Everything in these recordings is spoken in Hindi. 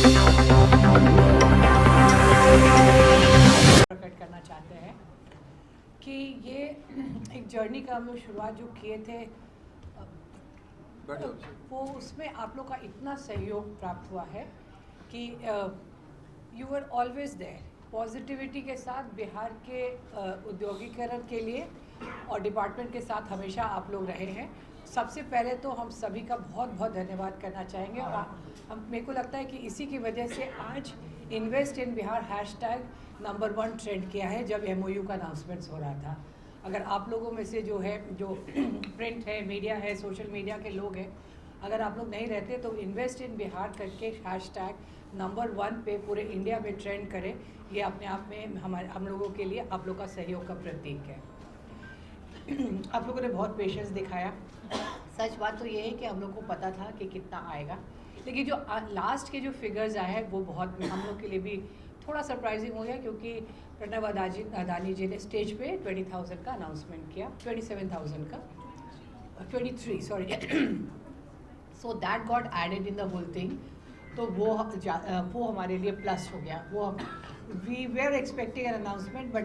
प्रकट करना चाहते हैं कि ये एक जर्नी का हम लोग शुरुआत जो किए थे वो उसमें आप लोग का इतना सहयोग प्राप्त हुआ है कि you are always there positivity के साथ बिहार के औद्योगिकरण के लिए और डिपार्टमेंट के साथ हमेशा आप लोग रहे हैं। सबसे पहले तो हम सभी का बहुत बहुत धन्यवाद करना चाहेंगे और हम मेरे को लगता है कि इसी की वजह से आज invest in Bihar hashtag number 1 trend किया है जब MOU का अनाउंसमेंट्स हो रहा था। अगर आप लोगों में से जो प्रिंट है, मीडिया है, सोशल मीडिया के लोग हैं, अगर आप लोग नहीं रहते तो इन्वेस्ट इन बिहार करके हैशटैग नंबर 1 पे पूरे इंडिया में ट्रेंड करें, ये अपने आप में हम लोगों के लिए आप लोग का सहयोग का प्रतीक है। आप लोगों ने बहुत पेशेंस दिखाया। सच बात तो ये है कि हम लोग को पता था कि कितना आएगा, लेकिन जो लास्ट के जो फिगर्स आए हैं वो बहुत हम लोग के लिए भी थोड़ा सरप्राइजिंग हो गया, क्योंकि प्रणव अदानी जी ने स्टेज पे 20,000 का अनाउंसमेंट किया, 27,000 का 23 sorry so that got added in the whole thing. तो वो हमारे लिए प्लस हो गया। वो we were expecting an announcement but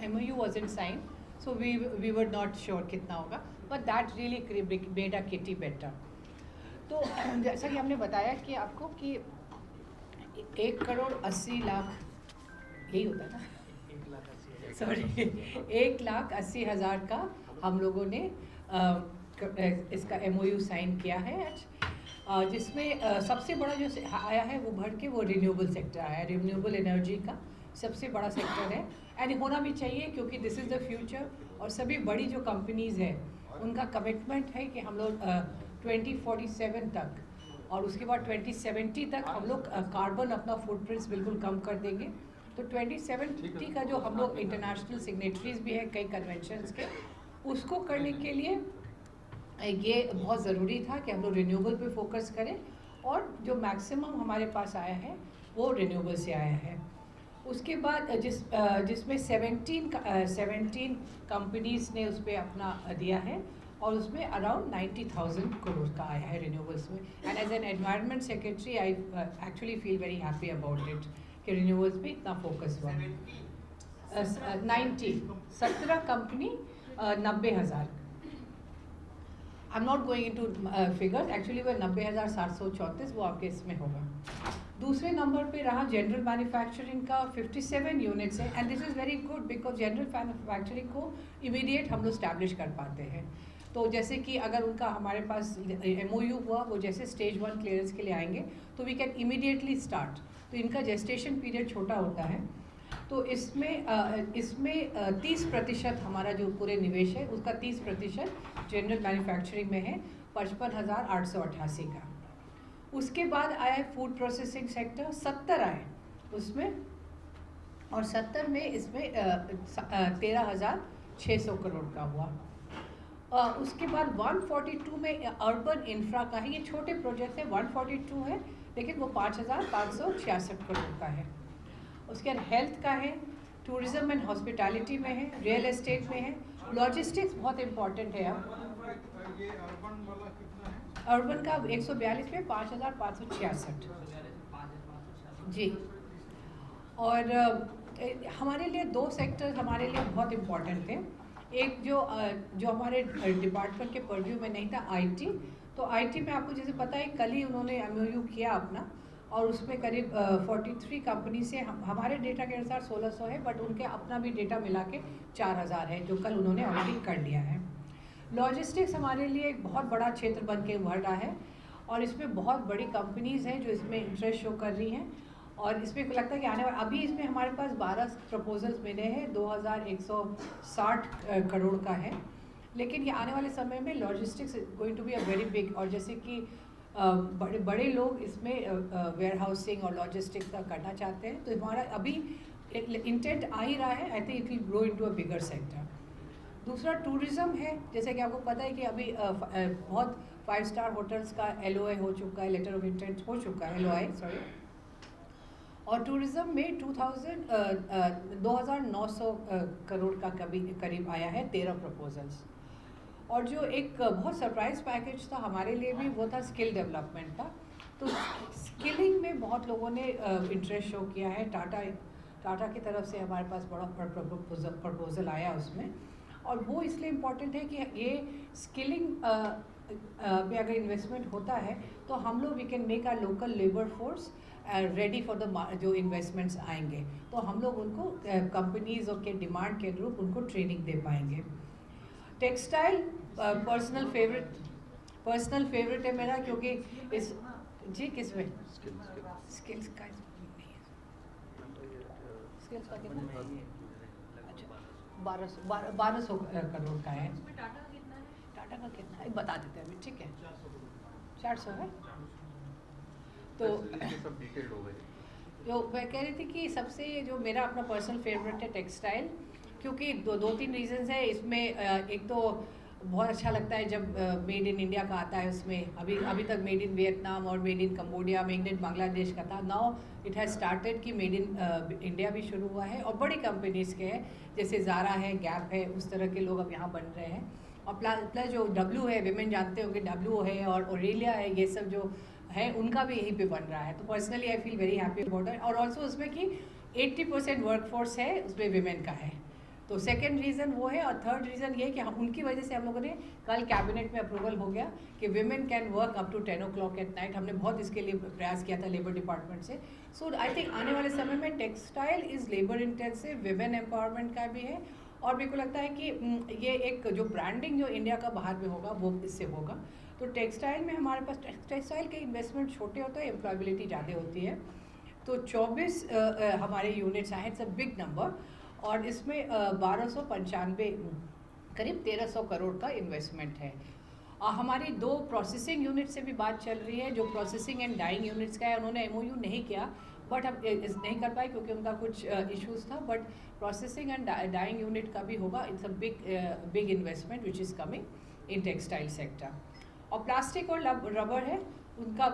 MOU wasn't sign, so we were not sure कितना होगा, but that really made a kitty better। तो जैसा कि हमने बताया कि आपको कि 1,80,00,000 यही होता है ना, सॉरी 1,80,000 का हम लोगों ने इसका MOU साइन किया है आज, जिसमें सबसे बड़ा जो आया है वो भर के वो रिन्यूएबल सेक्टर आया है। रिन्यूएबल एनर्जी का सबसे बड़ा सेक्टर है एंड होना भी चाहिए, क्योंकि दिस इज़ द फ्यूचर। और सभी बड़ी जो कंपनीज़ हैं उनका कमिटमेंट है कि हम लोग 2047 तक और उसके बाद 2070 तक हम लोग कार्बन अपना फुटप्रिंट्स बिल्कुल कम कर देंगे। तो 2070 का जो हम लोग इंटरनेशनल सिग्नेटरीज भी हैं कई कन्वेंशंस के, उसको करने के लिए ये बहुत ज़रूरी था कि हम लोग रिन्यूएबल पे फोकस करें, और जो मैक्सिमम हमारे पास आया है वो रिन्यूएबल से आया है। उसके बाद जिसमें 17 कंपनीज़ ने उस पर अपना दिया है और उसमें अराउंड 90,000 करोड़ का आया है रिन्यूएबल्स में। And as an environment secretary I actually feel very happy about it कि रिन्यूएबल्स पे इतना फोकस हुआ। 17 company 90,000। I am not going into figures, actually वो 90,734 वो आपके इसमें होगा। दूसरे नंबर पे रहा जनरल मैन्युफैक्चरिंग का 57 यूनिट्स है, and this is very good because general manufacturing को इमीडिएट हम लोग स्टैब्लिश कर पाते हैं। तो जैसे कि अगर उनका हमारे पास MOU हुआ, वो जैसे स्टेज 1 क्लियरेंस के लिए आएंगे तो वी कैन इमीडिएटली स्टार्ट। तो इनका जेस्टेशन पीरियड छोटा होता है। तो इसमें 30% हमारा जो पूरे निवेश है उसका 30% जनरल मैन्युफैक्चरिंग में है, 55,888 का। उसके बाद आया है फूड प्रोसेसिंग सेक्टर, 70 आए उसमें, और 70 में इसमें 13,600 करोड़ का हुआ। उसके बाद 142 में अर्बन इंफ्रा का है, ये छोटे प्रोजेक्ट है, 142 है लेकिन वो 5,566 करोड़ का है। उसके बाद हेल्थ का है, टूरिज्म एंड हॉस्पिटैलिटी में है, रियल एस्टेट में है, लॉजिस्टिक्स बहुत इम्पॉर्टेंट है। अर्बन का 142 में 5,566 जी। और हमारे लिए 2 सेक्टर हमारे लिए बहुत इम्पॉर्टेंट थे। एक जो हमारे डिपार्टमेंट के परव्यू में नहीं था, IT। तो IT में आपको जैसे पता है कल ही उन्होंने MOU किया अपना, और उसमें करीब 43 कंपनी से हमारे डेटा के अनुसार 1,600 है, बट उनके अपना भी डेटा मिला के 4,000 है जो कल उन्होंने ऑलरेडी कर लिया है। लॉजिस्टिक्स हमारे लिए एक बहुत बड़ा क्षेत्र बन के उभर रहा है, और इसमें बहुत बड़ी कंपनीज़ हैं जो इसमें इंटरेस्ट शो कर रही हैं, और इसमें लगता है कि आने वाले अभी इसमें हमारे पास 12 प्रपोजल्स मिले हैं, 2,160 करोड़ का है। लेकिन ये आने वाले समय में logistics going to be a very big, और जैसे कि बड़े बड़े लोग इसमें वेयर हाउसिंग और लॉजिस्टिक्स का करना चाहते हैं, तो हमारा अभी इंटेंट आ ही रहा है। I think it will grow into a bigger sector. दूसरा टूरिज़्म है, जैसे कि आपको पता है कि अभी बहुत 5 स्टार होटल्स का LOI हो चुका है, लेटर ऑफ इंटेंट हो चुका है, LOI सॉरी। और टूरिज़्म में 2,900 करोड़ का करीब आया है, 13 प्रपोजल्स। और जो एक बहुत सरप्राइज पैकेज था हमारे लिए भी, वो था स्किल डेवलपमेंट का। तो स्किलिंग में इसमें बहुत लोगों ने इंटरेस्ट शो किया है। टाटा की तरफ से हमारे पास बड़ा प्रपोजल आया उसमें, और वो इसलिए इम्पॉर्टेंट है कि ये स्किलिंग पे अगर इन्वेस्टमेंट होता है तो हम लोग we can make our local labour force ready for the जो इन्वेस्टमेंट्स आएंगे, तो हम लोग उनको कंपनीज और के डिमांड के अनुरूप उनको ट्रेनिंग दे पाएंगे। टेक्सटाइल पर्सनल फेवरेट है मेरा, क्योंकि इस जी किसमें स्किल्स का स्किल्स का कितना, अच्छा 1200 करोड़ का है। टाटा का कितना है बता देते हैं अभी, ठीक है 400 है। तो सब डिटेल हो गए। तो मैं कह रही थी कि सबसे जो मेरा अपना पर्सनल फेवरेट है टेक्सटाइल, क्योंकि दो तीन रीजंस है इसमें। एक तो बहुत अच्छा लगता है जब मेड इन इंडिया का आता है उसमें। अभी तक मेड इन वियतनाम और made in Cambodia, made in Bangladesh का था। नाउ इट हैज़ स्टार्टेड कि मेड इन इंडिया भी शुरू हुआ है, और बड़ी कंपनीज के हैं जैसे ज़ारा है, गैप है, उस तरह के लोग अब यहाँ बन रहे हैं। और प्लस जो डब्ल्यू है, विमेन जानते होंगे, डब्ल्यू है और ओरेलिया है, ये सब जो है उनका भी यहीं पे बन रहा है। तो personally I feel very happy about it. और ऑल्सो उसमें कि 80% वर्कफोर्स है उसमें विमेन का है, तो सेकेंड रीज़न वो है। और थर्ड रीज़न ये कि हम उनकी वजह से हम लोगों ने कल कैबिनेट में अप्रूवल हो गया कि women can work up to 10 o'clock at night. हमने बहुत इसके लिए प्रयास किया था लेबर डिपार्टमेंट से। सो आई थिंक आने वाले समय में textile is labour intensive, women empowerment का भी है। और मेरे को लगता है कि ये एक जो ब्रांडिंग जो इंडिया का बाहर में होगा वो इससे होगा। तो टेक्सटाइल में हमारे पास टेक्सटाइल के इन्वेस्टमेंट छोटे होते हैं, एम्प्लॉयबिलिटी ज़्यादा होती है। तो 24 हमारे यूनिट्स आए, इट्स अ बिग नंबर। और इसमें 1295 करीब 1300 करोड़ का इन्वेस्टमेंट है। हमारी 2 प्रोसेसिंग यूनिट से भी बात चल रही है। जो प्रोसेसिंग एंड डाइंग यूनिट्स का है उन्होंने MOU नहीं किया, बट हम नहीं कर पाए क्योंकि उनका कुछ इश्यूज था। But processing and dyeing unit का भी होगा। It's a big investment which is coming in textile sector. और प्लास्टिक और रबर है, उनका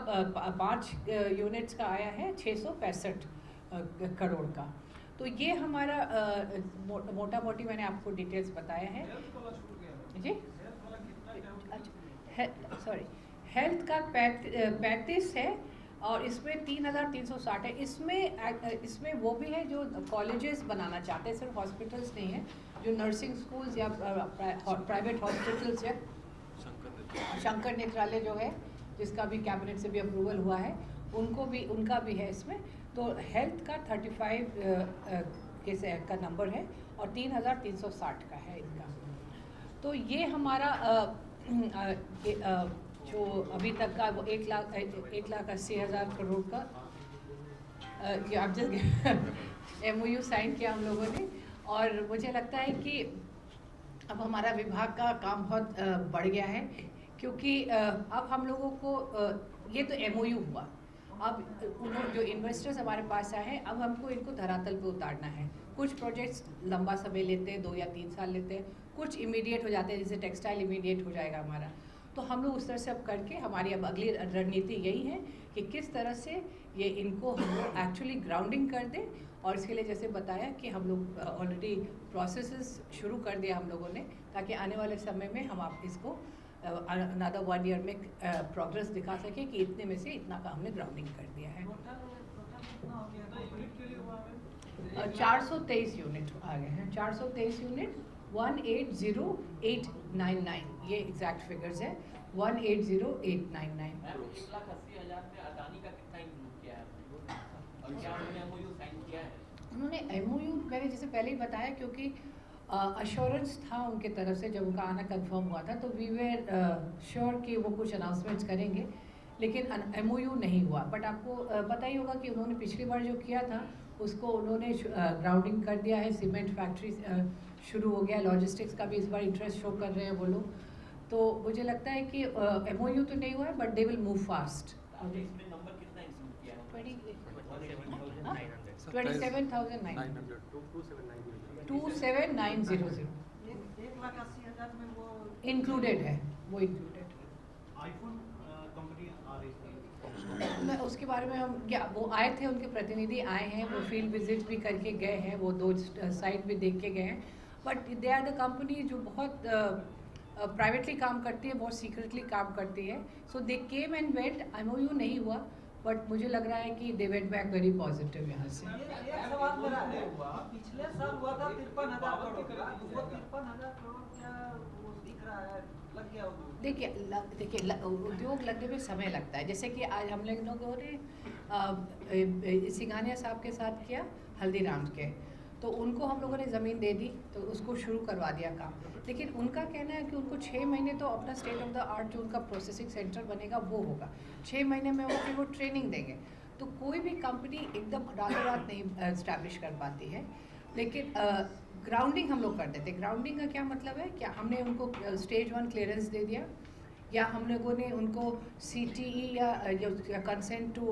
5 यूनिट्स का आया है 665 करोड़ का। तो ये हमारा मोटा मोटी मैंने आपको डिटेल्स बताया है जी। अच्छा सॉरी, हेल्थ का 35 है और इसमें 3360 है। इसमें वो भी है जो कॉलेजेस बनाना चाहते हैं, सिर्फ हॉस्पिटल्स नहीं है। जो नर्सिंग स्कूल्स या प्राइवेट हॉस्पिटल्स या शंकर नेत्रालय जो है जिसका भी कैबिनेट से भी अप्रूवल हुआ है, उनका भी है इसमें। तो हेल्थ का 35 का नंबर है और 3360 का है इनका। तो ये हमारा जो अभी तक का वो 1,80,000 करोड़ का आप जस्ट MOU साइन किया हम लोगों ने। और मुझे लगता है कि अब हमारा विभाग का काम बहुत बढ़ गया है, क्योंकि अब हम लोगों को ये तो MOU हुआ। अब जो इन्वेस्टर्स हमारे पास आए हैं, अब हमको इनको धरातल पे उतारना है। कुछ प्रोजेक्ट्स लंबा समय लेते हैं, 2 या 3 साल लेते हैं, कुछ इमीडिएट हो जाते हैं, जैसे टेक्सटाइल इमीडिएट हो जाएगा हमारा। तो हम लोग उस तरह से अब करके हमारी अब अगली रणनीति यही है कि किस तरह से ये इनको हम लोग एक्चुअली ग्राउंडिंग कर दें। और इसके लिए जैसे बताया कि हम लोग ऑलरेडी प्रोसेसेस शुरू कर दिया हम लोगों ने, ताकि आने वाले समय में हम आप इसको अनदर 1 ईयर में प्रोग्रेस दिखा सके कि इतने में से इतना का हमने ग्राउंडिंग कर दिया है। 423 यूनिट आ गए हैं, 423 यूनिट 180,899, ये एग्जैक्ट फिगर्स है 180,899। उन्होंने MOU मैंने जैसे पहले ही बताया, क्योंकि अश्योरेंस था उनके तरफ से जब उनका आना कंफर्म हुआ था, तो वी वेर श्योर कि वो कुछ अनाउंसमेंट्स करेंगे, लेकिन MOU नहीं हुआ। बट आपको पता ही होगा कि उन्होंने पिछली बार जो किया था उसको उन्होंने ग्राउंडिंग कर दिया है, सीमेंट फैक्ट्री शुरू हो गया, लॉजिस्टिक्स का भी इस बार इंटरेस्ट शो कर रहे हैं वो लोग। तो मुझे लगता है कि MOU तो नहीं हुआ है, but they will move fast. 27,900 included है, वो इंक्लूडेड। आईफोन कंपनी आ रही मैं उसके बारे में हम क्या, वो आए थे, उनके प्रतिनिधि आए हैं, वो फील्ड विजिट भी करके गए हैं, वो 2 साइट भी देख के गए हैं। But they are the company जो बहुत प्राइवेटली काम करती है, बहुत सीक्रेटली काम करती है। सो दे केम एंड वेंट, MOU नहीं हुआ, बट मुझे लग रहा है कि they went back very positive यहाँ से। एक सवाल मेरा है, पिछले साल हुआ था 53,000 करोड़ का, वो 53,000 करोड़ क्या वो दिख रहा है, लग गया उद्योग? देखिए उद्योग लगने में समय लगता है। जैसे कि आज हम लोगों ने सिंघानिया साहब के साथ किया हल्दीराम के, तो उनको हम लोगों ने ज़मीन दे दी, तो उसको शुरू करवा दिया काम। लेकिन उनका कहना है कि उनको 6 महीने तो अपना स्टेट ऑफ द आर्ट जो उनका प्रोसेसिंग सेंटर बनेगा वो होगा, 6 महीने में वो फिर वो ट्रेनिंग देंगे। तो कोई भी कंपनी एकदम रातों रात नहीं इस्टेब्लिश कर पाती है, लेकिन ग्राउंडिंग हम लोग कर देते हैं। ग्राउंडिंग का क्या मतलब है, क्या हमने उनको स्टेज 1 क्लियरेंस दे दिया, या हम लोगों ने उनको CTE या जो कंसेंट टू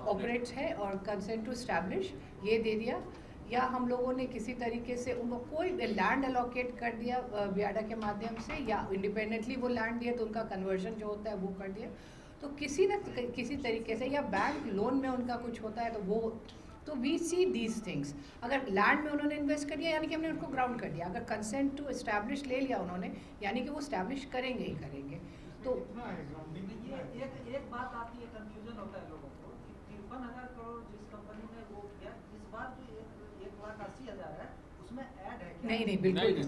ऑपरेट है और कंसेंट टू इस्टेब्लिश ये दे दिया, या हम लोगों ने किसी तरीके से उनको कोई लैंड अलोकेट कर दिया बियाडा के माध्यम से, या इंडिपेंडेंटली वो लैंड दिया तो उनका कन्वर्जन जो होता है वो कर दिया। तो किसी न किसी तरीके से, या बैंक लोन में उनका कुछ होता है तो वो, तो वी सी दीज थिंग्स। अगर लैंड में उन्होंने इन्वेस्ट कर दिया यानी कि हमने उनको ग्राउंड कर दिया, अगर कंसेंट टू इस्टेब्लिश ले लिया उन्होंने यानी कि वो इस्टेब्लिश करेंगे ही करेंगे। तो ये एक बात आती है, कंफ्यूजन होता है लोगों को कि 53,000 करोड़ जिस कंपनी ने वो किया, इस बार जो 1,80,000 है उसमें ऐड है क्या? नहीं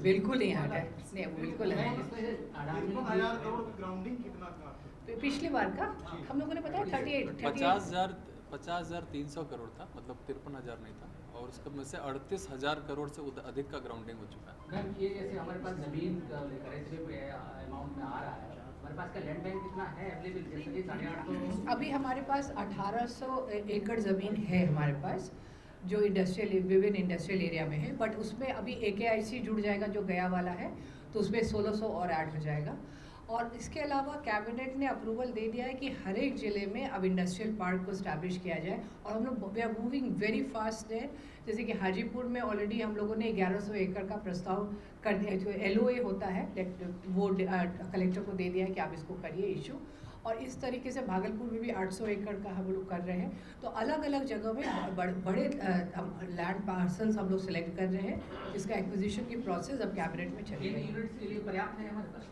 बिल्कुल नहीं ऐड है, नहीं वो बिल्कुल है। 53,000 करोड़ ग्राउंडिंग कितना का? पिछली बार का हम लोगों ने बताया 38 50,300 करोड़ था, मतलब 53,000 नहीं था, और उसका में से 38,000 करोड़ से अधिक का ग्राउंडिंग हो चुका है। मैम ये जैसे हमारे पास जमीन अमाउंट में आ रहा है, हमारे पास का लैंड बैंक कितना है अवेलेबल? जैसे कि 850 अभी हमारे पास 1800 एकड़ ज़मीन है हमारे पास, जो इंडस्ट्रियल विभिन्न इंडस्ट्रियल एरिया में है। बट उसमें अभी AKIC जुड़ जाएगा जो गया वाला है, तो उसमें 1600 और ऐड हो जाएगा। और इसके अलावा कैबिनेट ने अप्रूवल दे दिया है कि हर एक ज़िले में अब इंडस्ट्रियल पार्क को स्टैब्लिश किया जाए, और हम लोग we are moving very fast है। जैसे कि हाजीपुर में ऑलरेडी हम लोगों ने 1100 एकड़ का प्रस्ताव कर दिया, जो LOA होता है वो कलेक्टर को दे दिया है कि आप इसको करिए इशू। और इस तरीके से भागलपुर में भी 800 एकड़ का हम लोग कर रहे हैं। तो अलग अलग जगह में बड़े लैंड पार्सल्स हम लोग सिलेक्ट कर रहे हैं, जिसका एक्विजिशन की प्रोसेस अब कैबिनेट में चल रही है। यूनिट्स के लिए पर्याप्त है हमारे पास?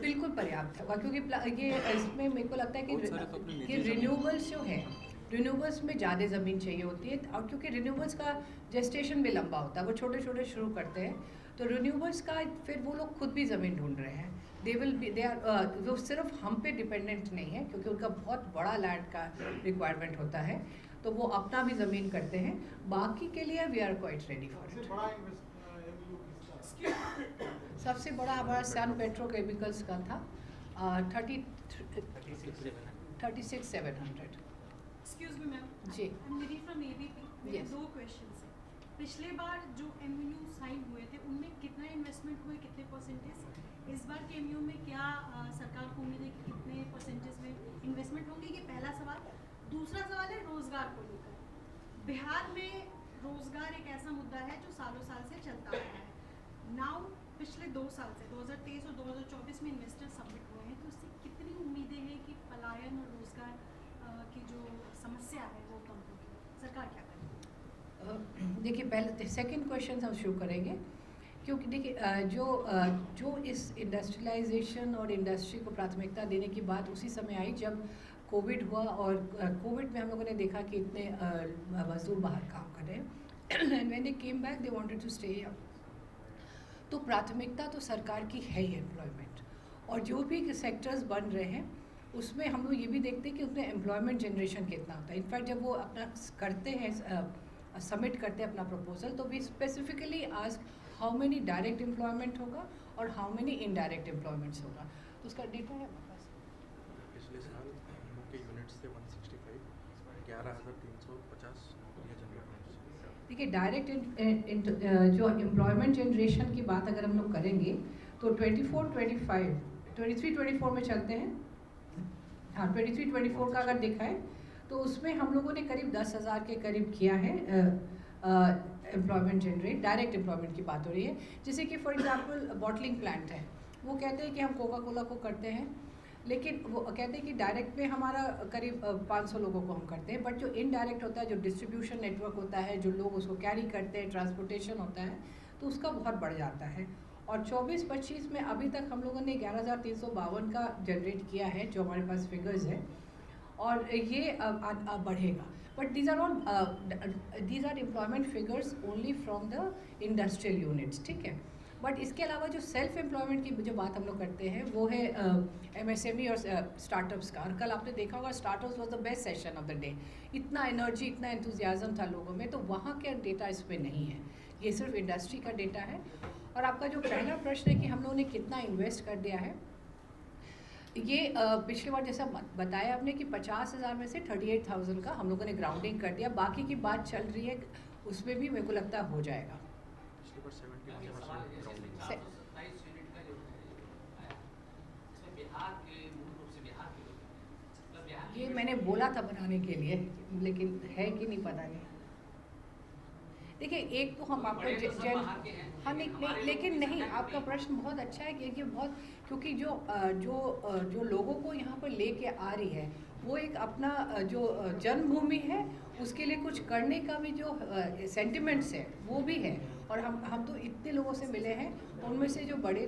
बिल्कुल पर्याप्त है, क्योंकि ये इसमें मेरे को लगता है कि रिन्यूएबल्स जो है, रिन्यूएबल्स में ज़्यादा ज़मीन चाहिए होती है, और क्योंकि रिन्यूएबल्स का जेस्टेशन भी लंबा होता है, वो छोटे छोटे शुरू करते हैं, तो रिन्यूएबल्स का फिर वो लोग खुद भी ज़मीन ढूंढ रहे हैं। दे आर वो सिर्फ हम पे डिपेंडेंट नहीं है, क्योंकि उनका बहुत बड़ा लैंड का रिक्वायरमेंट होता है, तो वो अपना भी ज़मीन करते हैं। बाकी के लिए we are quite ready for it. सबसे बड़ा हमारा सन पेट्रोकेमिकल्स का था 36,700। Excuse me, ma'am. Ji. I'm Nidhi from ABP. मेरे Yes. 2 questions हैं। पिछले बार जो MOU साइन हुए थे उनमें कितना इन्वेस्टमेंट हुए, कितने परसेंटेज? इस बार के MOU में क्या सरकार को उम्मीद है कि कितने परसेंटेज में इन्वेस्टमेंट होंगे? ये पहला सवाल। दूसरा सवाल है रोजगार को लेकर। बिहार में रोजगार एक ऐसा मुद्दा है जो सालों साल से चलता आया है। नाउ पिछले 2 साल से 2023 और 2024 में इन्वेस्टर सबमिट हुए हैं, तो इससे कितनी उम्मीदें हैं कि पलायन और रोजगार की जो समस्या है वो कम होगी? सरकार क्या करेगी? देखिए, पहले सेकंड क्वेश्चन हम शुरू करेंगे, क्योंकि देखिए जो इस इंडस्ट्रियलाइजेशन और इंडस्ट्री को प्राथमिकता देने की बात उसी समय आई जब कोविड हुआ, और कोविड में हम लोगों ने देखा कि इतने मजदूर बाहर काम कर रहे हैं, and when they came back they wanted to stay here. तो प्राथमिकता तो सरकार की है ही एम्प्लॉयमेंट, और जो भी सेक्टर्स बन रहे हैं उसमें हम लोग ये भी देखते हैं कि उसमें एम्प्लॉयमेंट जनरेशन कितना होता है। इनफैक्ट जब वो अपना करते हैं, सबमिट करते हैं अपना प्रपोजल, तो we specifically ask how many direct employment होगा और हाउ मेनी इनडायरेक्ट एम्प्लॉयमेंट्स होगा। तो उसका डेटा है हमारे पास। पिछले साल हम लोग के यूनिट्स थे 165, 11,350 नौकरियाँ जनरेट हुई। देखिए, डायरेक्ट जो एम्प्लॉयमेंट जनरेशन की बात अगर हम लोग करेंगे तो 23-24 में चलते हैं। हाँ, 23-24 का अगर दिखाए तो उसमें हम लोगों ने करीब 10,000 के करीब किया है एम्प्लॉयमेंट जनरेट। डायरेक्ट एम्प्लॉयमेंट की बात हो रही है। जैसे कि फॉर एग्जांपल बॉटलिंग प्लांट है, वो कहते हैं कि हम कोका कोला को करते हैं, लेकिन वो कहते हैं कि डायरेक्ट में हमारा करीब 500 लोगों को हम करते हैं, बट जो इनडायरेक्ट होता है, जो डिस्ट्रीब्यूशन नेटवर्क होता है, जो लोग उसको कैरी करते हैं, ट्रांसपोर्टेशन होता है, तो उसका बहुत बढ़ जाता है। और 24-25 में अभी तक हम लोगों ने 11,352 का जनरेट किया है, जो हमारे पास फिगर्स है। और ये बढ़ेगा। But these are employment figures only from the industrial units, ठीक है। बट इसके अलावा जो सेल्फ एम्प्लॉयमेंट की जो बात हम लोग करते हैं वो है MSME और स्टार्टअप्स का। और कल आपने देखा होगा startups was the best session of the day. इतना एनर्जी, इतना एंथुजियाज्म था लोगों में, तो वहाँ का डेटा इसमें नहीं है, ये सिर्फ इंडस्ट्री का डेटा है। और आपका जो पहला प्रश्न है कि हम लोगों ने कितना इन्वेस्ट कर दिया है, ये पिछली बार जैसा बताया आपने कि 50,000 में से 38,000 का हम लोगों ने ग्राउंडिंग कर दिया। बाकी की बात चल रही है, उसमें भी मेरे को लगता है हो जाएगा। ये मैंने बोला था बनाने के लिए, लेकिन है कि नहीं पता नहीं। देखिए, एक तो हम आपका हाँ नहीं, लेकिन नहीं, आपका प्रश्न बहुत अच्छा है कि बहुत, क्योंकि जो लोगों को यहाँ पर लेके आ रही है वो एक अपना जो जन्मभूमि है उसके लिए कुछ करने का भी जो सेंटिमेंट्स है वो भी है। और हम तो इतने लोगों से मिले हैं, उनमें से जो बड़े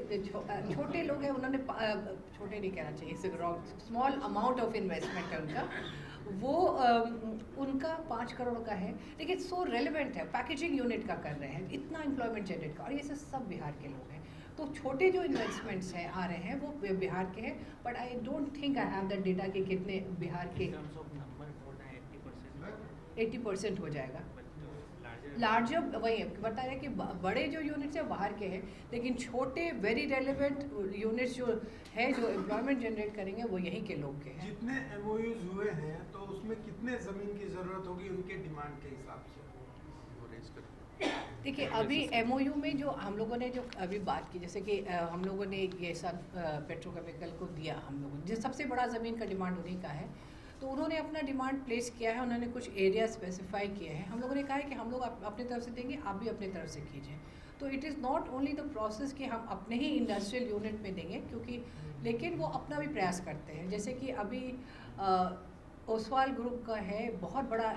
छोटे लोग हैं उन्होंने छोटे नहीं कहना चाहिए, wrong, small amount of investment है उनका, वो उनका 5 करोड़ का है, लेकिन सो रेलेवेंट है, पैकेजिंग यूनिट का कर रहे हैं, इतना एम्प्लॉयमेंट जनरेट का, और ये सब बिहार के लोग हैं। तो छोटे जो इन्वेस्टमेंट्स हैं आ रहे हैं वो बिहार के हैं, but I don't think I have the data कि कितने बिहार के 80% हो जाएगा। लार्जर वही बता रहे कि बड़े जो यूनिट्स हैं बाहर के हैं, लेकिन छोटे वेरी रेलेवेंट यूनिट्स जो है जो एम्प्लॉयमेंट जनरेट करेंगे वो यहीं के लोग के हैं। जितने MOUs हुए हैं तो उसमें कितने ज़मीन की ज़रूरत होगी उनके डिमांड के हिसाब से? देखिए, अभी MOU में जो हम लोगों ने जो अभी बात की, जैसे कि हम लोगों ने ये सब पेट्रोकेमिकल को दिया, हम लोगों ने जो सबसे बड़ा ज़मीन का डिमांड उन्हीं का है, तो उन्होंने अपना डिमांड प्लेस किया है, उन्होंने कुछ एरिया स्पेसिफाई किए हैं। हम लोगों ने कहा है कि हम लोग अपनी तरफ से देंगे, आप भी अपनी तरफ से कीजिए। तो it is not only the process कि हम अपने ही इंडस्ट्रियल यूनिट में देंगे, क्योंकि लेकिन वो अपना भी प्रयास करते हैं। जैसे कि अभी ओसवाल ग्रुप का है, बहुत बड़ा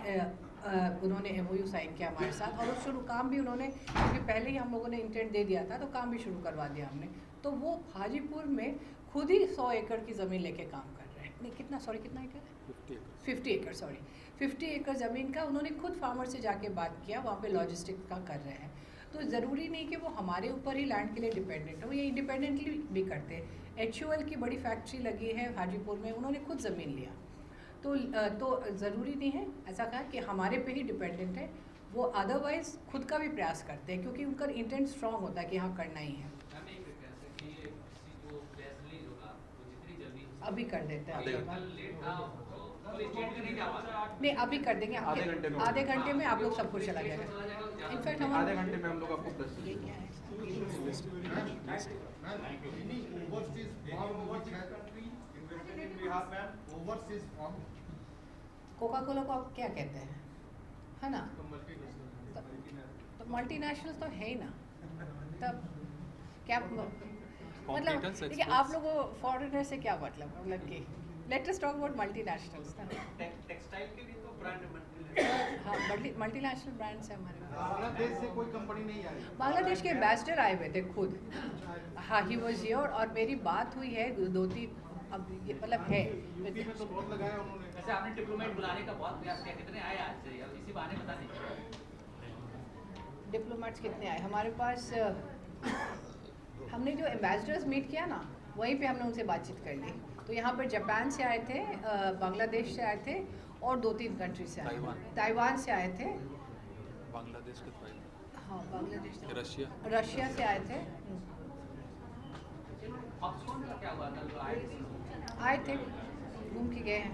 उन्होंने MOU साइन किया हमारे साथ, और शुरू काम भी उन्होंने, क्योंकि पहले ही हम लोगों ने इंटेंट दे दिया था, तो काम भी शुरू करवा दिया हमने। तो वो हाजीपुर में खुद ही 100 एकड़ की ज़मीन लेके काम कर रहे हैं। नहीं, कितना एकड़? 50 एकड़, सॉरी, 50 एकड़ ज़मीन का उन्होंने खुद फार्मर से जाके बात किया, वहाँ पे लॉजिस्टिक्स का कर रहे हैं। तो ज़रूरी नहीं कि वो हमारे ऊपर ही लैंड के लिए डिपेंडेंट हो, ये इंडिपेंडेंटली भी करते हैं। HUL की बड़ी फैक्ट्री लगी है हाजीपुर में, उन्होंने खुद ज़मीन लिया। तो ज़रूरी नहीं है ऐसा कहा कि हमारे पे ही डिपेंडेंट है, वो अदरवाइज़ खुद का भी प्रयास करते हैं, क्योंकि उनका इंटेंट स्ट्रॉन्ग होता है कि हाँ करना ही है। अभी कर देते हैं, नहीं अभी कर देंगे, आधे घंटे में आप लोग सब कुछ चला जाएगा। इनफैक्ट हम आधे घंटे में हम लोग आपको कोका कोला को आप क्या कहते हैं, है ना? तो मल्टीनेशनल तो है ही ना, तब क्या मतलब, देखिए आप लोगों फॉरेनर से क्या मतलब कि let us talk about multinationals ना। टेक्सटाइल के भी तो ब्रांड हाँ, मल्टीनेशनल ब्रांड्स है हमारे पास। बांग्लादेश से कोई कंपनी नहीं आई? बांग्लादेश के एम्बेसडर आए हुए थे खुद, हाँ, ही वाज हियर, और मेरी बात हुई है 2-3, अब ये मतलब है तो बहुत लगाया उन्होंने। वैसे आपने डिप्लोमेट बुलाने का बहुत प्रयास किया, कितने आए आज से, इसी बहाने बता दीजिए। डिप्लोमेट्स कितने आए हमारे पास? हमने जो एम्बेसडर्स मीट किया ना, वहीं पे हमने उनसे बातचीत कर ली। तो यहाँ पर जापान से आए थे, बांग्लादेश से आए थे, और 2-3 कंट्री से आए, ताइवान से आए थे, बांग्लादेश के, हाँ बांग्लादेश, रशिया से आए थे। आए थे, घूम के गए हैं।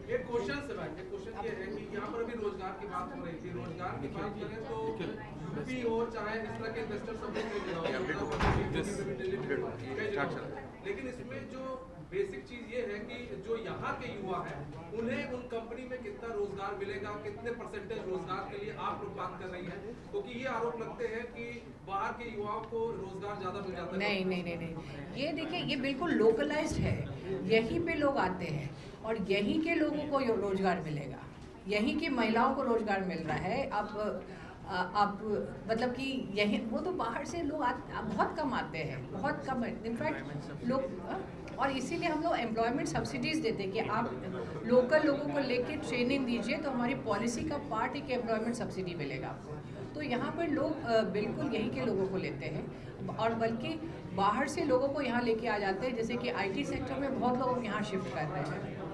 एक क्वेश्चन से बात, एक क्वेश्चन ये है कि यहाँ पर अभी रोजगार की बात हो रही थी, रोजगार की बात करें तो यूपी हो चाहे इस तरह के इन्वेस्टर सब लोग, लेकिन इसमें जो बेसिक चीज ये है कि जो यहाँ के युवा हैं उन्हें उन कंपनी में कितना रोजगार मिलेगा, कितने परसेंटेज रोजगार के लिए आप लोग बात कर रही हैं, क्योंकि ये आरोप लगते हैं कि बाहर के युवाओं को रोजगार ज्यादा मिल जाता है। नहीं, ये देखिए, ये बिल्कुल लोकलाइज्ड है, यहीं पे लोग आते हैं और यहीं के लोगों को रोजगार मिलेगा, यहीं की महिलाओं को रोजगार मिल रहा है। अब आप मतलब कि यही वो तो बाहर से लोग बहुत कम आते हैं, बहुत कम है इनफैक्ट लोग। और इसीलिए हम लोग एम्प्लॉयमेंट सब्सिडीज़ देते हैं कि आप लोकल लोगों को लेके ट्रेनिंग दीजिए, तो हमारी पॉलिसी का पार्ट है कि एम्प्लॉयमेंट सब्सिडी मिलेगा आपको। तो यहाँ पर लोग बिल्कुल यहीं के लोगों को लेते हैं, और बल्कि बाहर से लोगों को यहाँ लेके आ जाते हैं, जैसे कि IT सेक्टर में बहुत लोग यहाँ शिफ्ट कर रहे हैं।